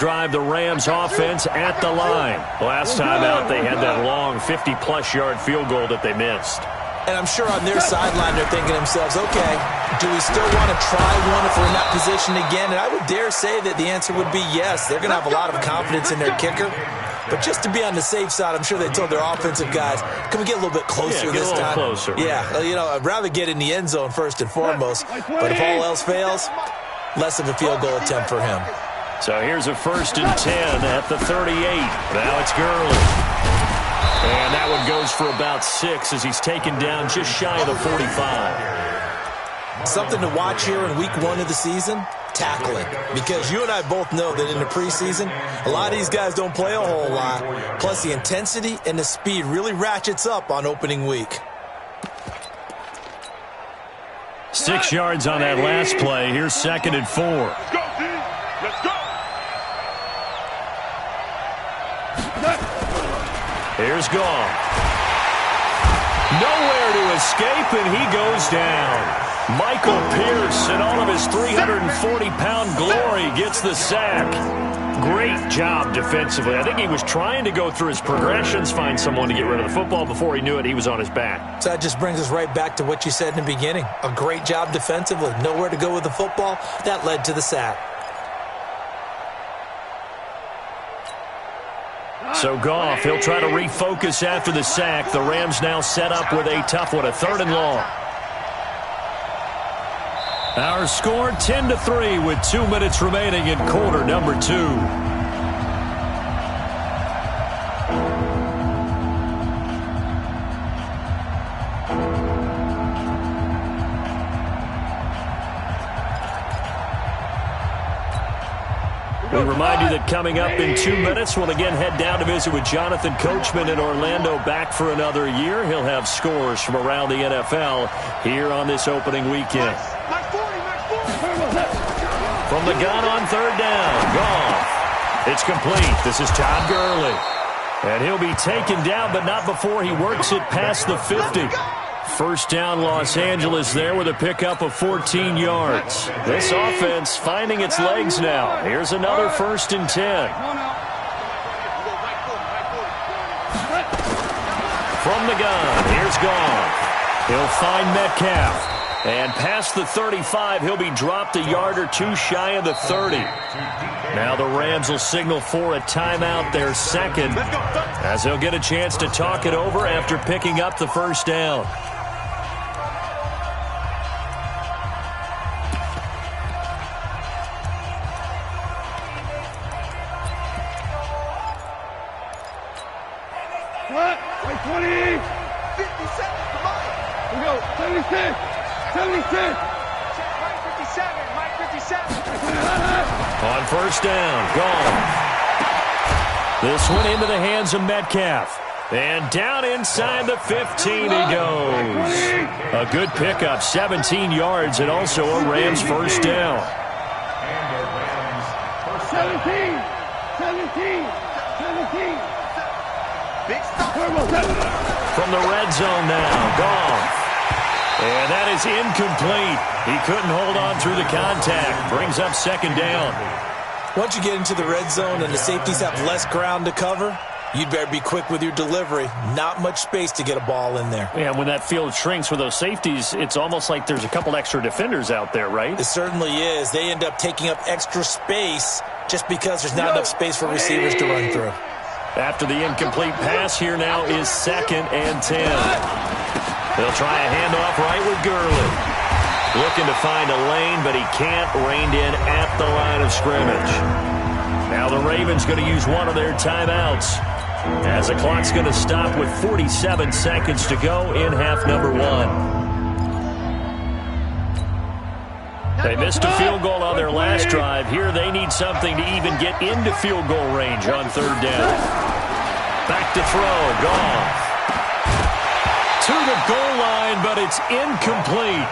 drive, the Rams offense at the line. Last time out, they had that long 50-plus yard field goal that they missed. And I'm sure on their sideline they're thinking to themselves, okay, do we still want to try one if we're in that position again? And I would dare say that the answer would be yes. They're going to have a lot of confidence in their kicker. But just to be on the safe side, I'm sure they told their offensive guys, can we get a little bit closer this time? Yeah, get a little closer. Yeah, you know, I'd rather get in the end zone first and foremost. But if all else fails, less of a field goal attempt for him. So here's a 1st and 10 at the 38. Now it's Gurley. And that one goes for about 6 as he's taken down just shy of the 45. Something to watch here in week 1 of the season, tackling. Because you and I both know that in the preseason, a lot of these guys don't play a whole lot. Plus the intensity and the speed really ratchets up on opening week. 6 yards on that last play. Here's 2nd and 4. Let's go. Here's Goff. Nowhere to escape, and he goes down. Michael Pierce, in all of his 340-pound glory, gets the sack. Great job defensively. I think he was trying to go through his progressions, find someone to get rid of the football. Before he knew it, he was on his back. So that just brings us right back to what you said in the beginning. A great job defensively. Nowhere to go with the football. That led to the sack. So Goff, he'll try to refocus after the sack. The Rams now set up with a tough one, a 3rd and long. Our score 10-3 with 2 minutes remaining in quarter number 2. We remind you that coming up in 2 minutes, we'll again head down to visit with Jonathan Coachman in Orlando, back for another year. He'll have scores from around the NFL here on this opening weekend. From the gun on 3rd down, Goff. It's complete. This is Todd Gurley. And he'll be taken down, but not before he works it past the 50. 1st down, Los Angeles there with a pickup of 14 yards. This offense finding its legs now. Here's another 1st and 10. From the gun, here's Goff. He'll find Metcalf. And past the 35, he'll be dropped a yard or 2 shy of the 30. Now the Rams will signal for a timeout, their 2nd, as they'll get a chance to talk it over after picking up the 1st down. What? 20. 57, come on. We go, 76. 76. Mike 57, Mike 57. On 1st down, Goff. This one into the hands of Metcalf. And down inside the 15 he goes. A good pickup, 17 yards, and also a Rams 1st down. 17. 17. 17. From the red zone now, Goff. And that is incomplete. He couldn't hold on through the contact. Brings up 2nd down. Once you get into the red zone and the safeties have less ground to cover, you'd better be quick with your delivery. Not much space to get a ball in there. Yeah, when that field shrinks with those safeties, it's almost like there's a couple extra defenders out there, right? It certainly is. They end up taking up extra space just because there's not enough space for receivers to run through. After the incomplete pass, here now is 2nd and 10. They'll try a handoff right with Gurley. Looking to find a lane, but he can't. Reined in at the line of scrimmage. Now the Ravens going to use one of their timeouts, as the clock's going to stop with 47 seconds to go in half number 1. They missed a field goal on their last drive. Here they need something to even get into field goal range on 3rd down. Back to throw, Goff. To the goal line, but it's incomplete.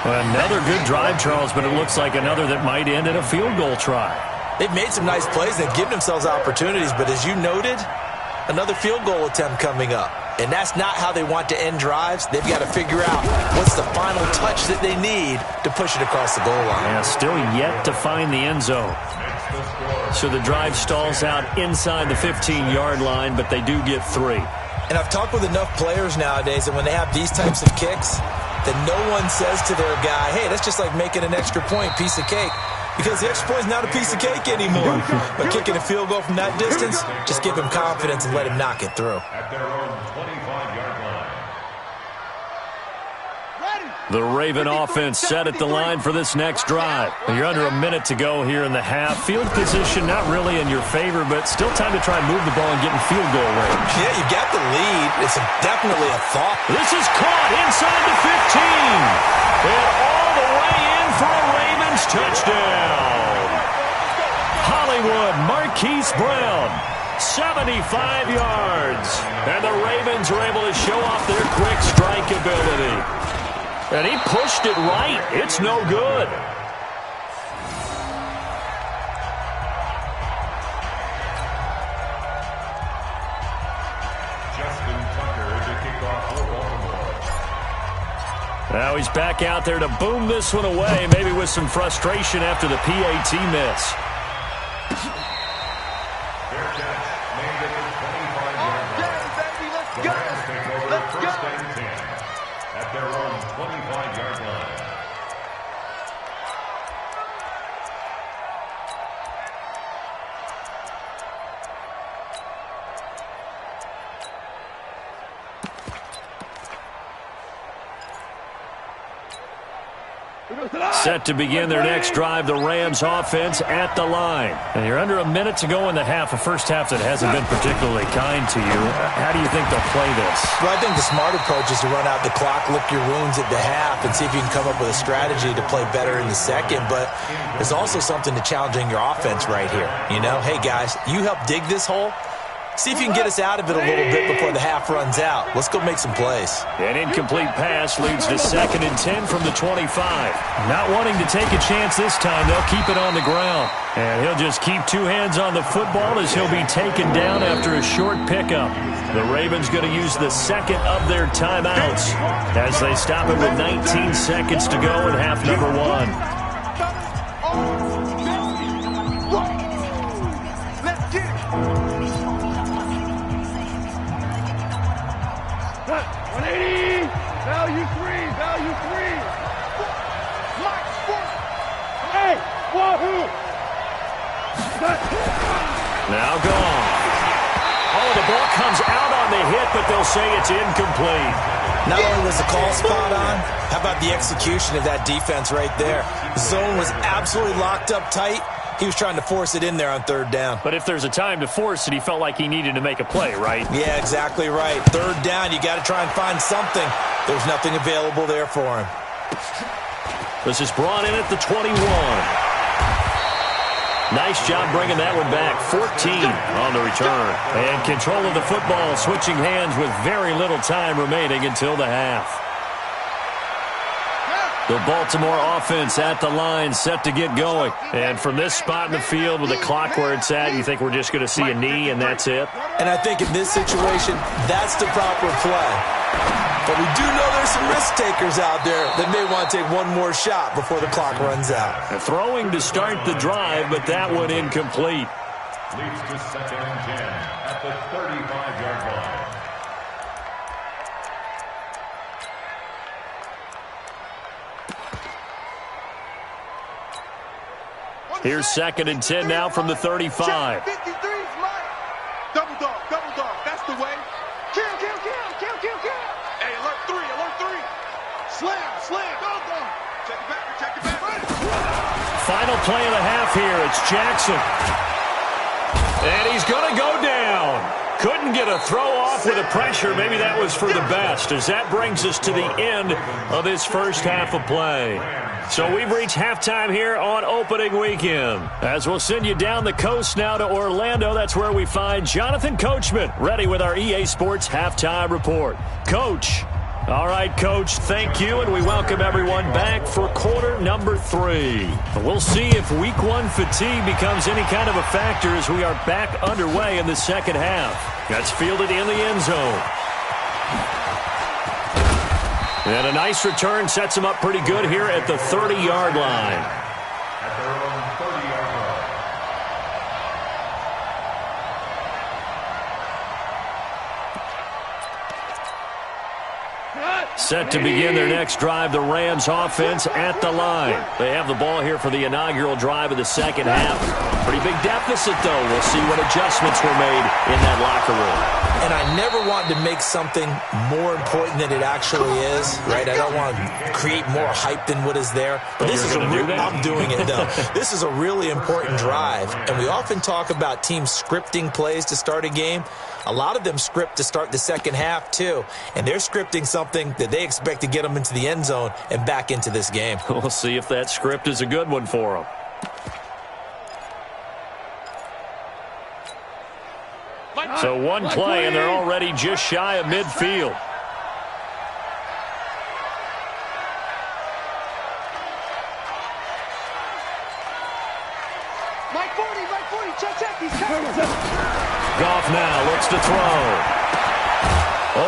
Another good drive, Charles, but it looks like another that might end in a field goal try. They've made some nice plays. They've given themselves opportunities, but as you noted, another field goal attempt coming up. And that's not how they want to end drives. They've got to figure out what's the final touch that they need to push it across the goal line. Yeah, still yet to find the end zone. So the drive stalls out inside the 15-yard line, but they do get 3. And I've talked with enough players nowadays that when they have these types of kicks, that no one says to their guy, hey, that's just like making an extra point, piece of cake. Because the extra point is not a piece of cake anymore. But kicking a field goal from that distance, just give him confidence and let him knock it through. At their own 25-yard line. The Raven offense set at the line for this next drive. You're under a minute to go here in the half. Field position not really in your favor, but still time to try and move the ball and get in field goal range. Yeah, you got the lead. It's definitely a thought. This is caught inside the 15. And all the way in for a Ravens touchdown. Hollywood Marquise Brown, 75 yards. And the Ravens are able to show off their quick strike ability. And he pushed it right. It's no good. Justin Tucker to kick off for Baltimore. Now he's back out there to boom this one away, maybe with some frustration after the PAT miss. Fair catch, made at the 25-yard line. The Rams take over first and 10 at their own 25-yard line. Set to begin their next drive, the Rams offense at the line. And you're under a minute to go in the half, a first half that hasn't been particularly kind to you. How do you think they'll play this? Well, I think the smart approach is to run out the clock, lick your wounds at the half, and see if you can come up with a strategy to play better in the second. But there's also something to challenging your offense right here. You know, hey, guys, you help dig this hole. See if you can get us out of it a little bit before the half runs out. Let's go make some plays. An incomplete pass leads to 2nd and 10 from the 25. Not wanting to take a chance this time, they'll keep it on the ground. And he'll just keep 2 hands on the football as he'll be taken down after a short pickup. The Ravens going to use the second of their timeouts as they stop it with 19 seconds to go in half number 1. Value three. Hey, wahoo! Now gone. Oh, the ball comes out on the hit, but they'll say it's incomplete. Not only was the call spot on, how about the execution of that defense right there? The zone was absolutely locked up tight. He was trying to force it in there on 3rd down. But if there's a time to force it, he felt like he needed to make a play, right? Yeah, exactly right. 3rd down, you got to try and find something. There's nothing available there for him. This is brought in at the 21. Nice job bringing that one back. 14 on the return. And control of the football, switching hands with very little time remaining until the half. The Baltimore offense at the line, set to get going. And from this spot in the field with the clock where it's at, you think we're just going to see a knee and that's it? And I think in this situation, that's the proper play. But we do know there's some risk takers out there that may want to take one more shot before the clock runs out. Throwing to start the drive, but that one incomplete. Leads to 2nd and 10 at the 35-yard line. Here's 2nd and 10 now from the 35. 53's mine. Double dog. That's the way. Kill. Hey, alert three. Slam. Go. Check it back. Final play of the half here. It's Jackson. And he's going to go down. Couldn't get a throw off with the pressure. Maybe that was for the best, as that brings us to the end of this first half of play. So we've reached halftime here on opening weekend. As we'll send you down the coast now to Orlando, that's where we find Jonathan Coachman, ready with our EA Sports Halftime Report. Coach. All right, Coach, thank you, and we welcome everyone back for quarter number 3. We'll see if week 1 fatigue becomes any kind of a factor as we are back underway in the second half. That's fielded in the end zone. And a nice return sets him up pretty good here at the 30-yard line. At their own 30-yard line. Set to begin their next drive, the Rams offense at the line. They have the ball here for the inaugural drive of the second half. Pretty big deficit, though. We'll see what adjustments were made in that locker room. And I never wanted to make something more important than it actually is, right? I don't want to create more hype than what is there. But this is I'm doing it, though. This is a really important drive. And we often talk about teams scripting plays to start a game. A lot of them script to start the second half, too. And they're scripting something that they expect to get them into the end zone and back into this game. We'll see if that script is a good one for them. So one play, and they're already just shy of midfield. Mike 40, check, he's coming. Goff now looks to throw.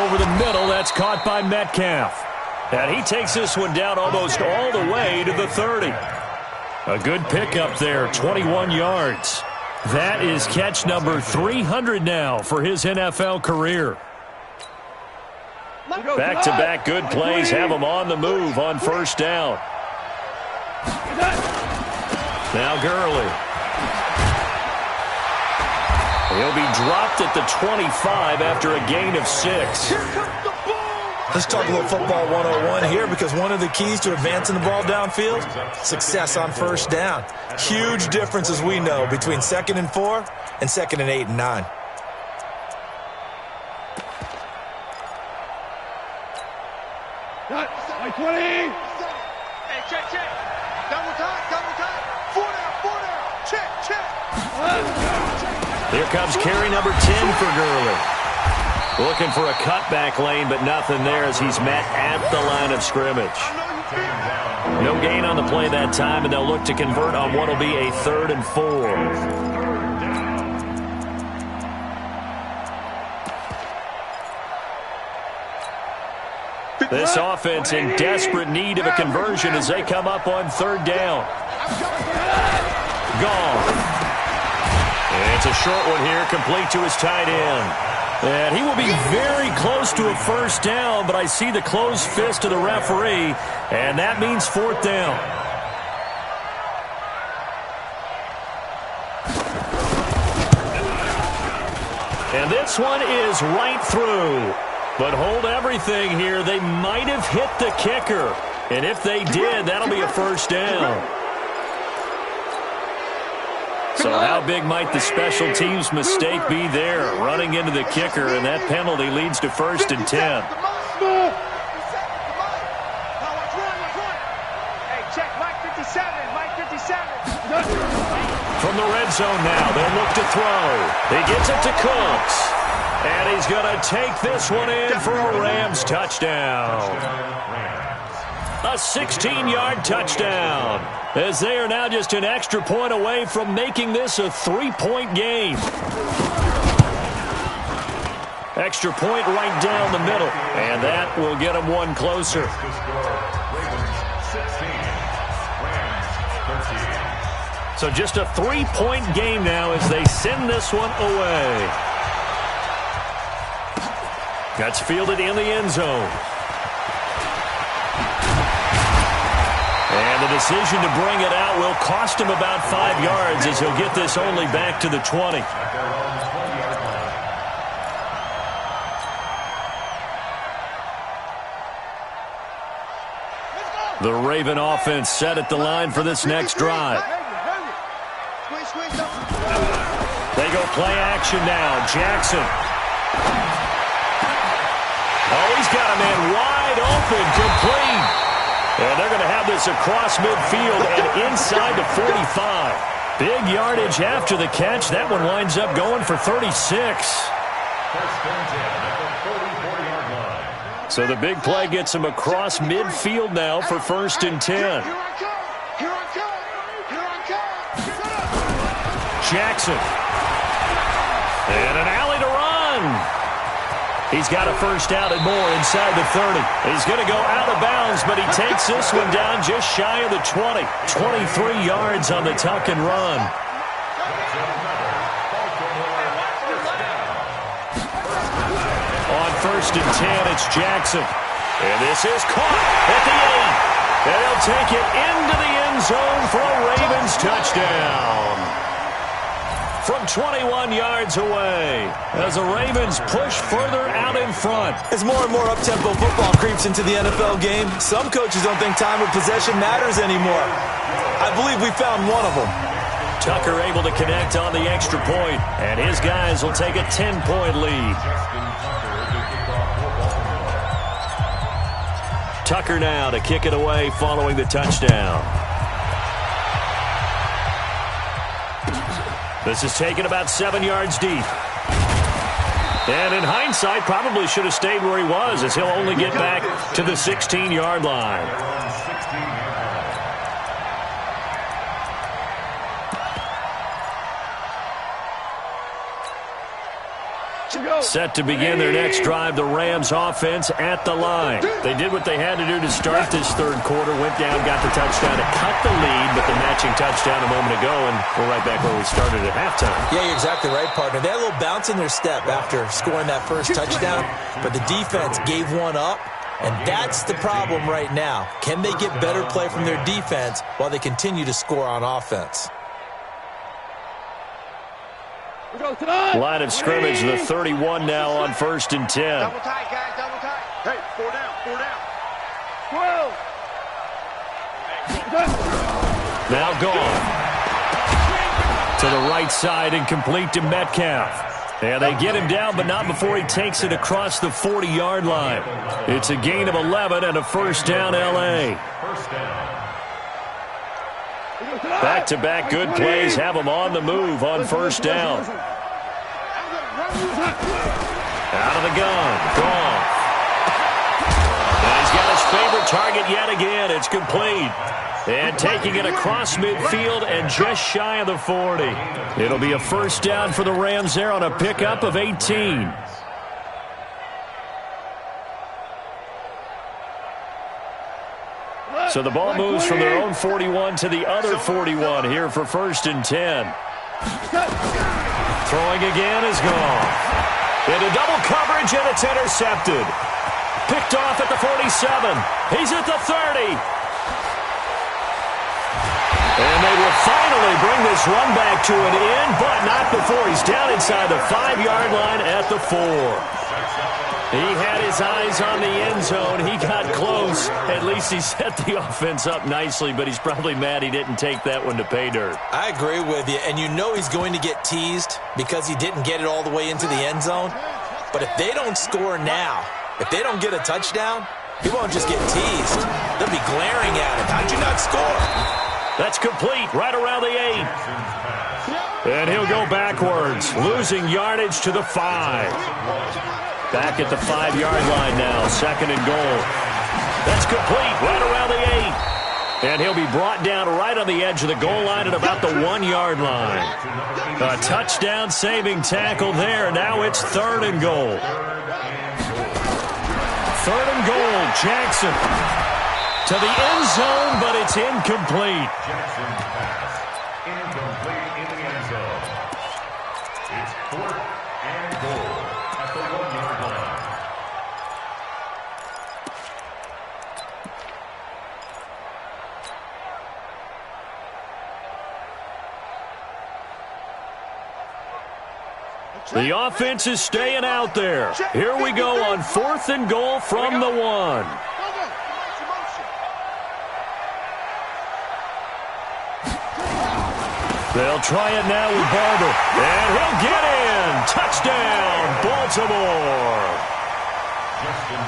Over the middle, that's caught by Metcalf. And he takes this one down almost all the way to the 30. A good pickup there, 21 yards. That is catch number 300 now for his NFL career. Back-to-back good plays have him on the move on first down. Now Gurley. He'll be dropped at the 25 after a gain of 6. Let's talk a little football 101 here, because one of the keys to advancing the ball downfield, success on first down. Huge difference, as we know, between 2nd and 4 and 2nd and 8 and 9. Like 20. Hey, check. Double time. 4 down. Check. Here comes carry number 10 for Gurley. Looking for a cutback lane, but nothing there as he's met at the line of scrimmage. No gain on the play that time, and they'll look to convert on what will be a 3rd and 4. This offense in desperate need of a conversion as they come up on 3rd down. Gone. And it's a short one here, complete to his tight end. And he will be very close to a first down, but I see the closed fist of the referee, and that means 4th down. And this one is right through. But hold everything here. They might have hit the kicker. And if they did, that'll be a first down. So how big might the special teams mistake be there? Running into the kicker, and that penalty leads to 1st and 10. Hey, check, Mike 57. From the red zone now, they'll look to throw. He gets it to Cooks. And he's going to take this one in for a Rams touchdown. A 16-yard touchdown, as they are now just an extra point away from making this a 3-point game. Extra point right down the middle, and that will get them one closer. So just a 3-point game now as they send this one away. That's fielded in the end zone. And the decision to bring it out will cost him about 5 yards as he'll get this only back to the 20. The Raven offense set at the line for this next drive. They go play action now. Jackson. Oh, he's got a man wide open, complete. And they're going to have this across midfield and inside the 45. Big yardage after the catch. That one winds up going for 36. So the big play gets him across midfield now for 1st and 10. Jackson. And an alley to run. He's got a first out and more inside the 30. He's going to go out of bounds, but he takes this one down just shy of the 20. 23 yards on the tuck and run. On 1st and 10, it's Jackson. And this is caught at the 8. And they'll take it into the end zone for a Ravens touchdown. From 21 yards away, as the Ravens push further out in front. As more and more up-tempo football creeps into the NFL game, some coaches don't think time of possession matters anymore. I believe we found one of them. Tucker able to connect on the extra point, and his guys will take a 10-point lead. Tucker now to kick it away following the touchdown. This is taken about 7 yards deep. And in hindsight, probably should have stayed where he was, as he'll only get back to the 16-yard line. Set to begin their next drive, the Rams offense at the line. They did what they had to do to start this third quarter, went down, got the touchdown to cut the lead, but the matching touchdown a moment ago, and we're right back where we started at halftime. Yeah, you're exactly right, partner. They had a little bounce in their step after scoring that first touchdown, but the defense gave one up, and that's the problem right now. Can they get better play from their defense while they continue to score on offense? Line of scrimmage, the 31 now on 1st and 10. Double tight, guys, double tight. Hey, 4 down, 4 down. 12. Now gone. To the right side and complete to Metcalf. And they get him down, but not before he takes it across the 40-yard line. It's a gain of 11 and a first down, L.A. Back-to-back good plays have him on the move on first down. Out of the gun. Gone. And he's got his favorite target yet again. It's complete. And taking it across midfield and just shy of the 40. It'll be a first down for the Rams there on a pickup of 18. So the ball moves from their own 41 to the other 41 here for 1st and 10. Throwing again is gone. Into double coverage, and it's intercepted. Picked off at the 47. He's at the 30. And they will finally bring this run back to an end, but not before he's down inside the 5-yard line at the 4. He had his eyes on the end zone. He got close. At least he set the offense up nicely, but he's probably mad he didn't take that one to pay dirt. I agree with you, and you know he's going to get teased because he didn't get it all the way into the end zone. But if they don't score now, if they don't get a touchdown, he won't just get teased. They'll be glaring at him. How'd you not score? That's complete, right around the 8. And he'll go backwards, losing yardage to the 5. Back at the 5-yard line now, 2nd and goal. That's complete, right around the 8. And he'll be brought down right on the edge of the goal line at about the 1-yard line. A touchdown-saving tackle there. Now it's 3rd and goal. 3rd and goal, Jackson. To the end zone, but it's incomplete. Jackson pass. Incomplete in the end zone. It's 4th and goal at the 1-yard line. The offense is staying out there. Here we go on 4th and goal from the 1. They'll try it now with Barber. And he'll get in. Touchdown, Baltimore.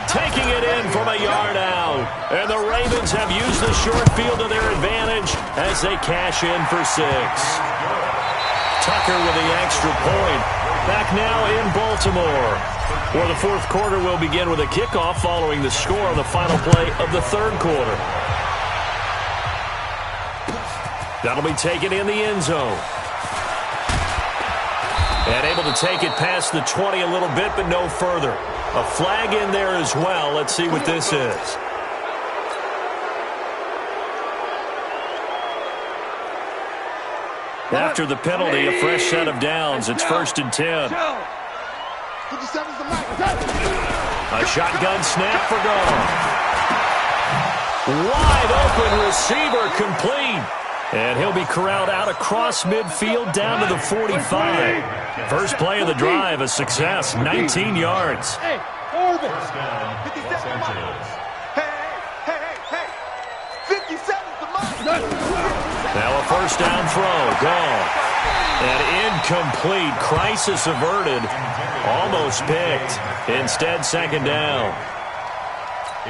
Taking it in from a yard out. And the Ravens have used the short field to their advantage as they cash in for 6. Tucker with the extra point. Back now in Baltimore. For the 4th quarter will begin with a kickoff following the score on the final play of the 3rd quarter. That'll be taken in the end zone. And able to take it past the 20 a little bit, but no further. A flag in there as well. Let's see what this is. After the penalty, a fresh set of downs. It's 1st and 10. A shotgun snap for Goff. Wide open receiver complete. And he'll be corralled out across midfield down to the 45. First play of the drive, a success, 19 yards. Hey, First down, Los Angeles. hey. 57's the mark. Now a first down throw, Goff. And incomplete, crisis averted, almost picked. Instead, second down.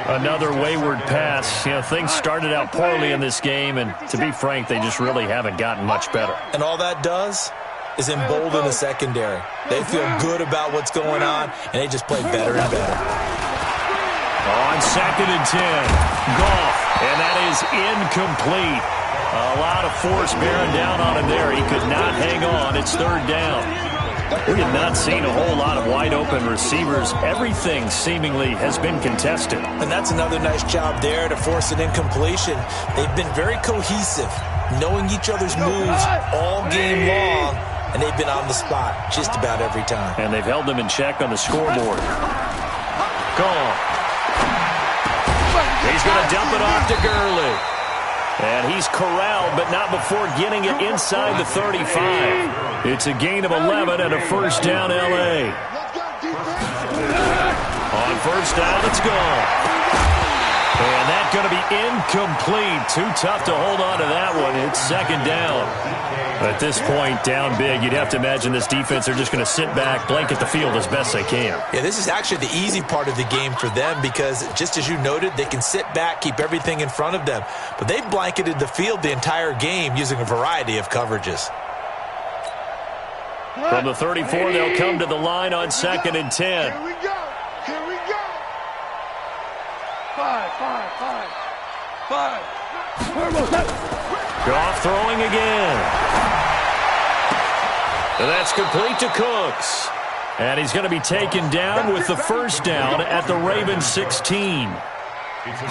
Another wayward pass. You know, things started out poorly in this game, and to be frank, they just really haven't gotten much better. And all that does is embolden the secondary. They feel good about what's going on, and they just play better and better. On 2nd and 10, Goff, and that is incomplete. A lot of force bearing down on him there. He could not hang on. It's third down. We have not seen a whole lot of wide-open receivers. Everything seemingly has been contested. And that's another nice job there to force an incompletion. They've been very cohesive, knowing each other's moves all game long, and they've been on the spot just about every time. And they've held them in check on the scoreboard. Gone. He's going to dump it off to Gurley. And he's corralled, but not before getting it inside the 35. It's a gain of 11 and a first down, L.A. On first down, it's gone. And that's going to be incomplete. Too tough to hold on to that one. It's second down. At this point, down big, you'd have to imagine this defense are just going to sit back, blanket the field as best they can. Yeah, this is actually the easy part of the game for them because, just as you noted, they can sit back, keep everything in front of them. But they've blanketed the field the entire game using a variety of coverages. From the 34, they'll come to the line on 2nd and 10. Here we go. Five. Goff throwing again. And that's complete to Cooks. And he's going to be taken down with the first down at the Ravens 16.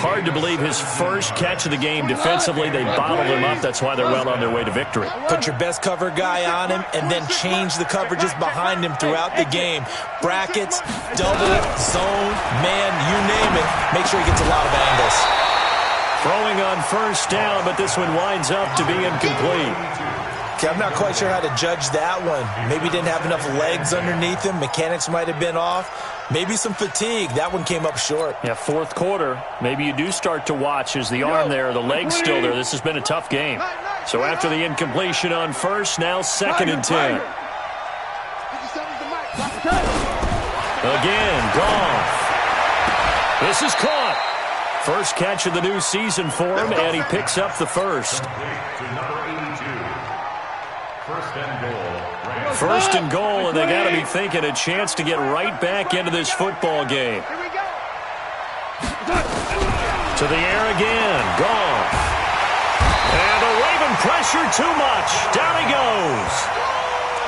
Hard to believe his first catch of the game defensively. They bottled him up. That's why they're well on their way to victory. Put your best cover guy on him and then change the coverages behind him throughout the game. Brackets, double, zone, man, you name it. Make sure he gets a lot of angles. Throwing on first down, but this one winds up to be incomplete. Okay, I'm not quite sure how to judge that one. Maybe he didn't have enough legs underneath him. Mechanics might have been off. Maybe some fatigue. That one came up short. Yeah, fourth quarter. Maybe you do start to watch as the arm there, the leg's still there. This has been a tough game. So after the incompletion on first, now 2nd and 10. Again, Goff. This is caught. First catch of the new season for him, and he picks up the first. First and goal, and they got to be thinking a chance to get right back into this football game. To the air again, Goff. And the Raven pressure too much. Down he goes.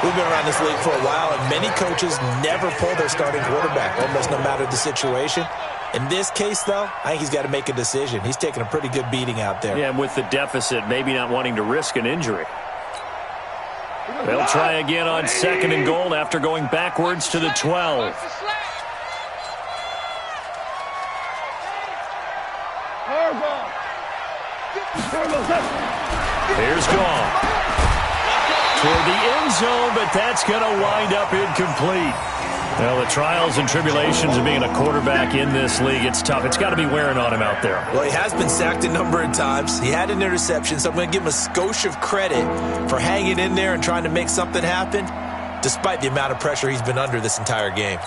We've been around this league for a while, and many coaches never pull their starting quarterback, almost no matter the situation. In this case, though, I think he's got to make a decision. He's taking a pretty good beating out there. Yeah, and with the deficit, maybe not wanting to risk an injury. They'll try again on 2nd and goal after going backwards to the 12. Here's Goff. Toward the end zone, but that's going to wind up incomplete. Well, the trials and tribulations of being a quarterback in this league, it's tough. It's got to be wearing on him out there. Well, he has been sacked a number of times. He had an interception, so I'm going to give him a skosh of credit for hanging in there and trying to make something happen, despite the amount of pressure he's been under this entire game.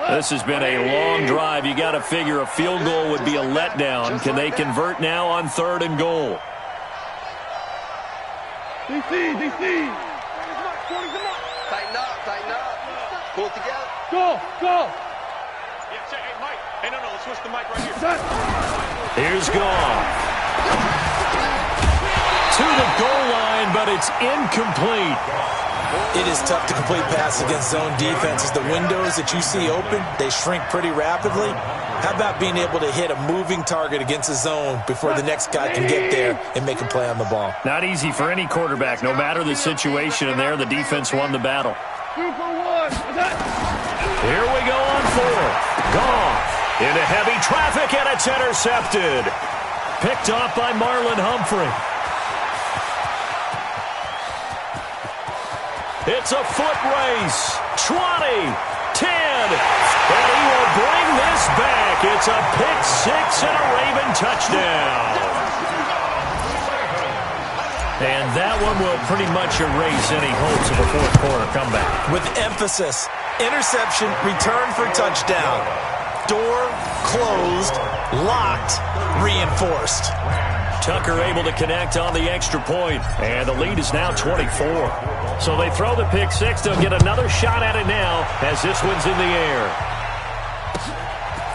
This has been a long drive. You got to figure a field goal would be a letdown. Can they convert now on 3rd and goal? DC. Tighten up. Pull it together. Go. Yeah, check. Hey, Mike. Hey, no, let's switch the mic right here. Here's Goff. To the goal line, but it's incomplete. It is tough to complete passes against zone defenses. The windows that you see open, they shrink pretty rapidly. How about being able to hit a moving target against the zone before the next guy can get there and make a play on the ball? Not easy for any quarterback, no matter the situation, and there the defense won the battle. 2 for 1. Here we go on 4th. Gone. Into heavy traffic, and it's intercepted. Picked off by Marlon Humphrey. It's a foot race. 20, 10, and he will bring this back. It's a pick 6 and a Raven touchdown. And that one will pretty much erase any hopes of a fourth quarter comeback. With emphasis, interception, return for touchdown. Door closed, locked, reinforced. Tucker able to connect on the extra point, and the lead is now 24. So they throw the pick 6. They'll get another shot at it now as this one's in the air.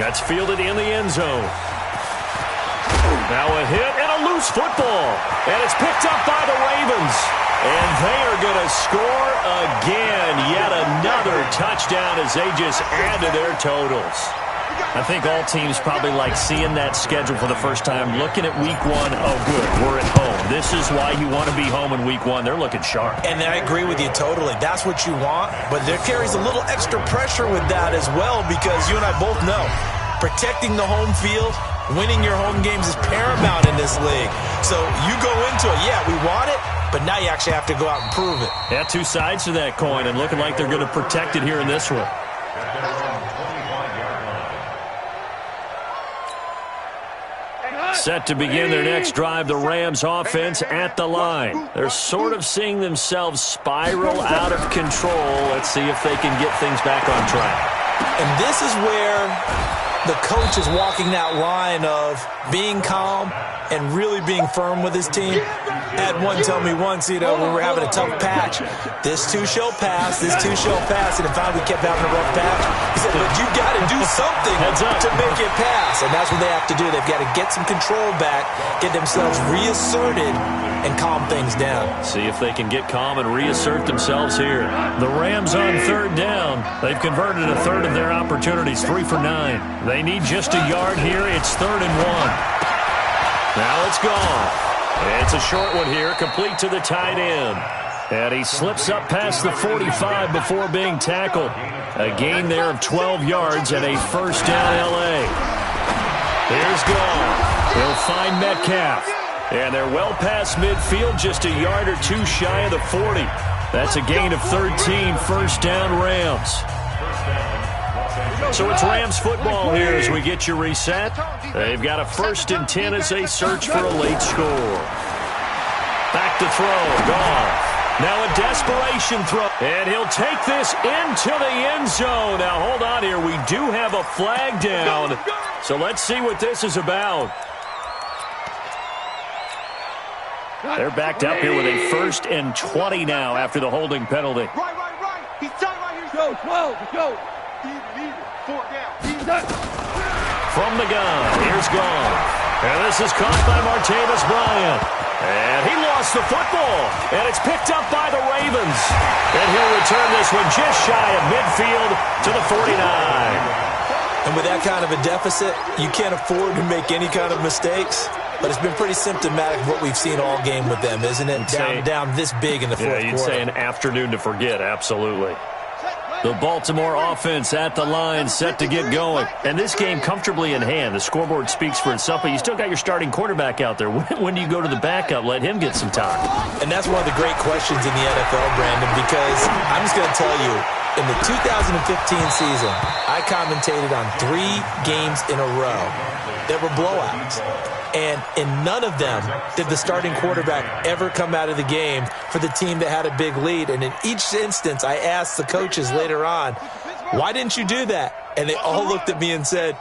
That's fielded in the end zone. Now a hit and a loose football, and it's picked up by the Ravens. And they are going to score again. Yet another touchdown as they just add to their totals. I think all teams probably like seeing that schedule for the first time, looking at week 1. Oh, good, we're at home. This is why you want to be home in week 1. They're looking sharp. And I agree with you totally. That's what you want. But there carries a little extra pressure with that as well, because you and I both know protecting the home field, winning your home games is paramount in this league. So you go into it, yeah, we want it, but now you actually have to go out and prove it. Yeah, 2 sides to that coin, and looking like they're going to protect it here in this one. Set to begin their next drive, the Rams offense at the line. They're sort of seeing themselves spiral out of control. Let's see if they can get things back on track. And this is where the coach is walking that line of being calm and really being firm with his team. Had one tell me once, you know, when we were having a tough patch, this too shall pass, this too shall pass, and if finally we kept having a rough patch, he said, but you got to do something to make it pass, and that's what they have to do. They've got to get some control back, get themselves reasserted, and calm things down. See if they can get calm and reassert themselves here. The Rams on 3rd down. They've converted a third of their opportunities, 3 for 9. They need just a yard here. It's 3rd and 1. Now it's gone. It's a short one here, complete to the tight end. And he slips up past the 45 before being tackled. A gain there of 12 yards and a first down L.A. Here's Gone. He'll find Metcalf. And they're well past midfield, just a yard or 2 shy of the 40. That's a gain of 13, first down Rams. So it's Rams football here as we get you reset. They've got a 1st and 10 as they search for a late score. Back to throw, Gone. Now a desperation throw, and he'll take this into the end zone. Now hold on here, we do have a flag down, so let's see what this is about. They're backed up here with a 1st and 20 now after the holding penalty. Right. He's tight right here. Go, 12, go. Even. 4 down. From the gun, here's Gone. And this is caught by Martavis Bryant. And he lost the football. And it's picked up by the Ravens. And he'll return this one just shy of midfield to the 49. And with that kind of a deficit, you can't afford to make any kind of mistakes. But it's been pretty symptomatic of what we've seen all game with them, isn't it? Down this big in the fourth quarter. Yeah, you'd say an afternoon to forget, absolutely. The Baltimore offense at the line, set to get going. And this game comfortably in hand. The scoreboard speaks for itself, but you still got your starting quarterback out there. When do you go to the backup? Let him get some time. And that's one of the great questions in the NFL, Brandon, because I'm just going to tell you, in the 2015 season, I commentated on 3 games in a row that were blowouts. And in none of them did the starting quarterback ever come out of the game for the team that had a big lead. And in each instance, I asked the coaches later on, why didn't you do that? And they all looked at me and said,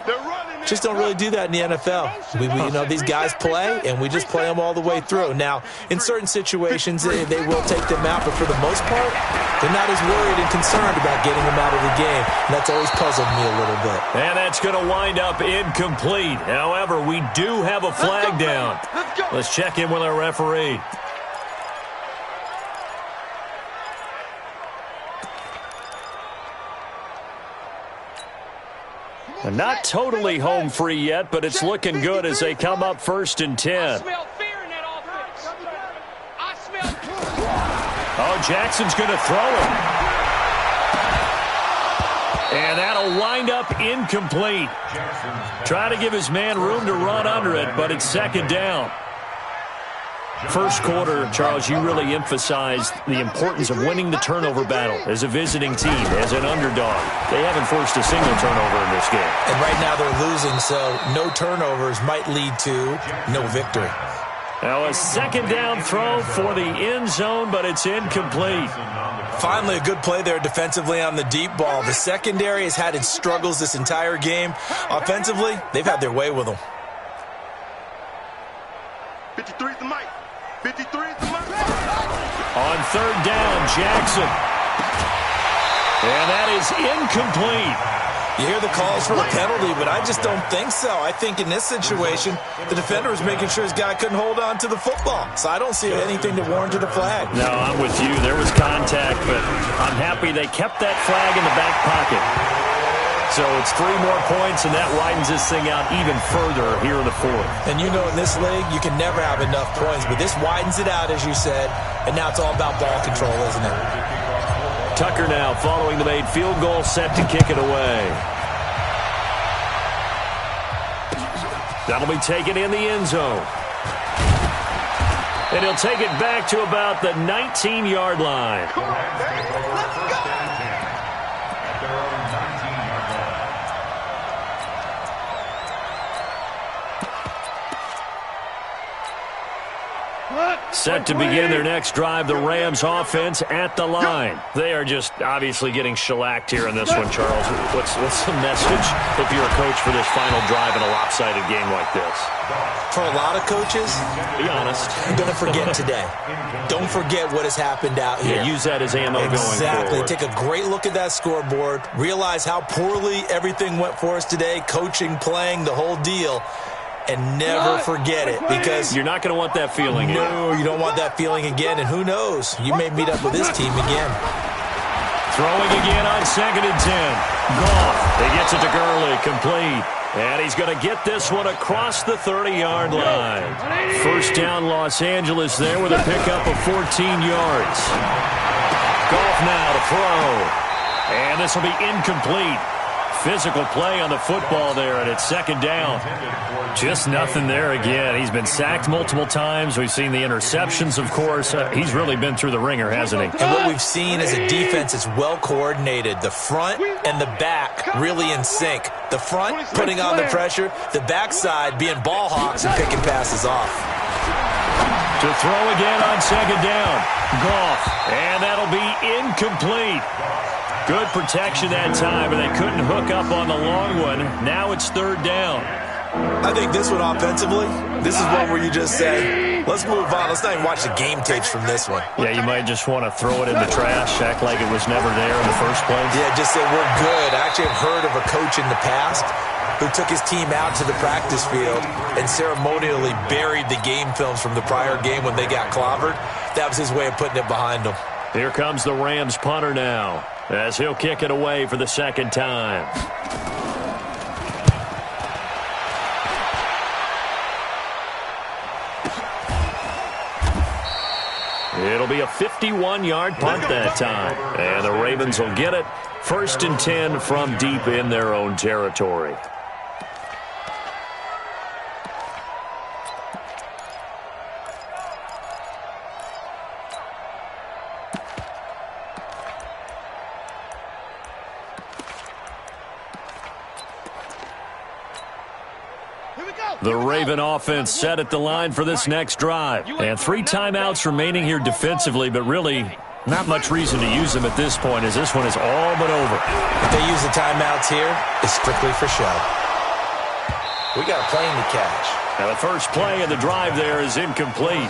just don't really do that in the NFL. You know, these guys play, and we just play them all the way through. Now, in certain situations, they will take them out, but for the most part, they're not as worried and concerned about getting them out of the game. And that's always puzzled me a little bit. And that's going to wind up incomplete. However, we do have a flag down. Let's check in with our referee. Not totally home free yet, but it's looking good as they come up 1st and 10. Oh, Jackson's going to throw it. And that'll wind up incomplete. Try to give his man room to run under it, but it's 2nd down. First quarter, Charles, you really emphasized the importance of winning the turnover battle as a visiting team, as an underdog. They haven't forced a single turnover in this game. And right now they're losing, so no turnovers might lead to no victory. Now a 2nd down throw for the end zone, but it's incomplete. Finally, a good play there defensively on the deep ball. The secondary has had its struggles this entire game. Offensively, they've had their way with them. 53 is the mic. 53 is the mic. On 3rd down, Jackson. And that is incomplete. You hear the calls for a penalty, but I just don't think so. I think in this situation, the defender was making sure his guy couldn't hold on to the football. So I don't see anything to warrant a flag. No, I'm with you. There was contact, but I'm happy they kept that flag in the back pocket. So it's 3 more points, and that widens this thing out even further here in the 4th. And you know in this league, you can never have enough points, but this widens it out, as you said, and now it's all about ball control, isn't it? Tucker now following the made field goal, set to kick it away. That'll be taken in the end zone. And he'll take it back to about the 19-yard line. Set to begin their next drive, the Rams offense at the line. They are just obviously getting shellacked here in this one, Charles. What's the message if you're a coach for this final drive in a lopsided game like this? For a lot of coaches, be honest, don't forget today. Don't forget what has happened out here. Yeah, use that as ammo going forward. Exactly. Take a great look at that scoreboard. Realize how poorly everything went for us today, coaching, playing, the whole deal. And never forget it, because you're not going to want that feeling. No, you don't want that feeling again. And who knows? You may meet up with this team again. Throwing again on 2nd and 10. Goff. He gets it to Gurley, complete. And he's going to get this one across the 30-yard line. 1st down, Los Angeles there with a pickup of 14 yards. Goff now to throw. And this will be incomplete. Physical play on the football there, and it's 2nd down. Just nothing there again. He's been sacked multiple times. We've seen the interceptions, of course. He's really been through the ringer, hasn't he? And what we've seen is a defense that's well coordinated. The front and the back really in sync. The front putting on the pressure, the backside being ball hawks and picking passes off. To throw again on 2nd down. Goff, and that'll be incomplete. Good protection that time, and they couldn't hook up on the long one. Now it's 3rd down. I think this one offensively, this is one where you just say, let's move on. Let's not even watch the game tapes from this one. Yeah, you might just want to throw it in the trash, act like it was never there in the first place. Yeah, just say we're good. I actually have heard of a coach in the past who took his team out to the practice field and ceremonially buried the game films from the prior game when they got clobbered. That was his way of putting it behind them. Here comes the Rams punter now, as he'll kick it away for the 2nd time. It'll be a 51-yard punt that time, and the Ravens will get it. 1st and 10 from deep in their own territory. The Raven offense set at the line for this next drive. And 3 timeouts remaining here defensively, but really not much reason to use them at this point, as this one is all but over. If they use the timeouts here, it's strictly for show. We got a plane to catch. Now the first play of the drive there is incomplete.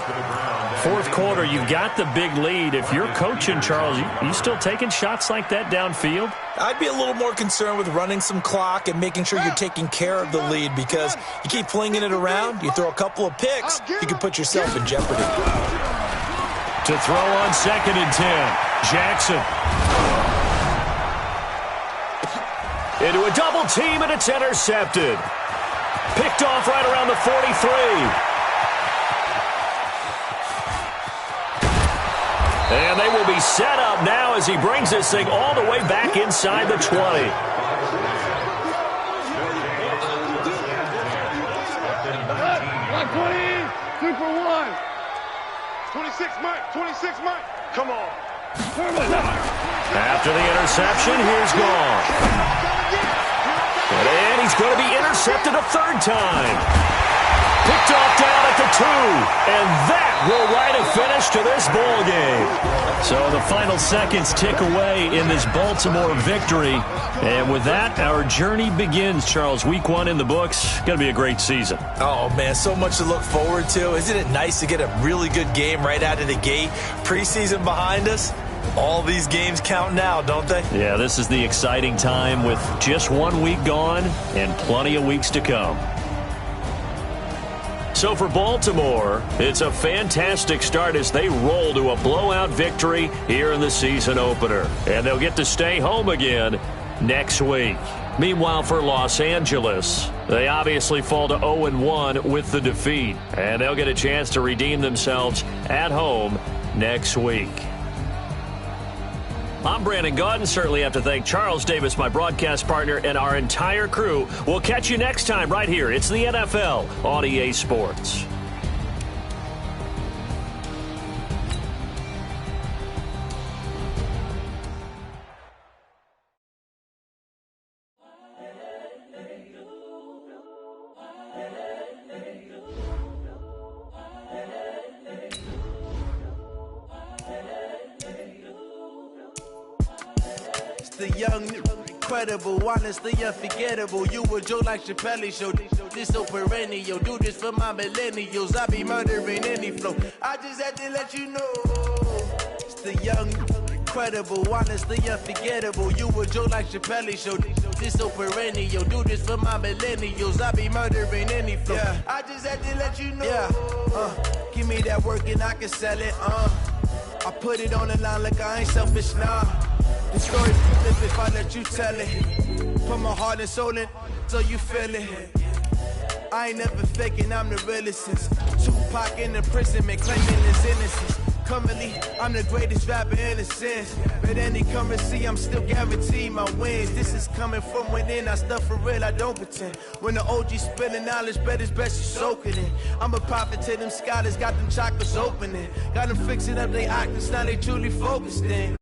4th quarter, you've got the big lead. If you're coaching, Charles, you still taking shots like that downfield? I'd be a little more concerned with running some clock and making sure you're taking care of the lead, because you keep flinging it around, you throw a couple of picks, you can put yourself in jeopardy. To throw on 2nd and 10, Jackson. Into a double team, and it's intercepted. Picked off right around the 43. And they will be set up now as he brings this thing all the way back inside the 20. 2 for 1. 26 Mike, 26 Mike. Come on. After the interception, here's gone. And he's going to be intercepted a third time. Picked off down at the 2. And that will write a finish to this ball game. So the final seconds tick away in this Baltimore victory. And with that, our journey begins, Charles. Week 1 in the books. Going to be a great season. Oh, man, so much to look forward to. Isn't it nice to get a really good game right out of the gate? Preseason behind us. All these games count now, don't they? Yeah, this is the exciting time with just 1 week gone and plenty of weeks to come. So for Baltimore, it's a fantastic start as they roll to a blowout victory here in the season opener. And they'll get to stay home again next week. Meanwhile, for Los Angeles, they obviously fall to 0-1 with the defeat. And they'll get a chance to redeem themselves at home next week. I'm Brandon Gaudin. Certainly have to thank Charles Davis, my broadcast partner, and our entire crew. We'll catch you next time right here. It's the NFL on EA Sports. The young, incredible, honestly unforgettable. You a joke like Chappelle Show. This so perennial. Do this for my millennials. I be murdering any flow. I just had to let you know. It's the young, incredible, honestly unforgettable. You a joke like Chappelle Show. This so perennial. Do this for my millennials. I be murdering any flow. Yeah. I just had to let you know. Yeah. Give me that work and I can sell it. I put it on the line like I ain't selfish, nah. The story flip if I let you tell it. Put my heart and soul in so you feel it. I ain't never faking, I'm the realest since Tupac in the prison, man, claiming his innocence. Currently, I'm the greatest rapper in a sense. But any currency, I'm still guaranteed my wins. This is coming from within, I stuff for real, I don't pretend. When the OG spilling knowledge, bet it's best you soak it in. I'm a prophet to them scholars, got them chakras opening. Got them fixing up they octaves, now they truly focused in.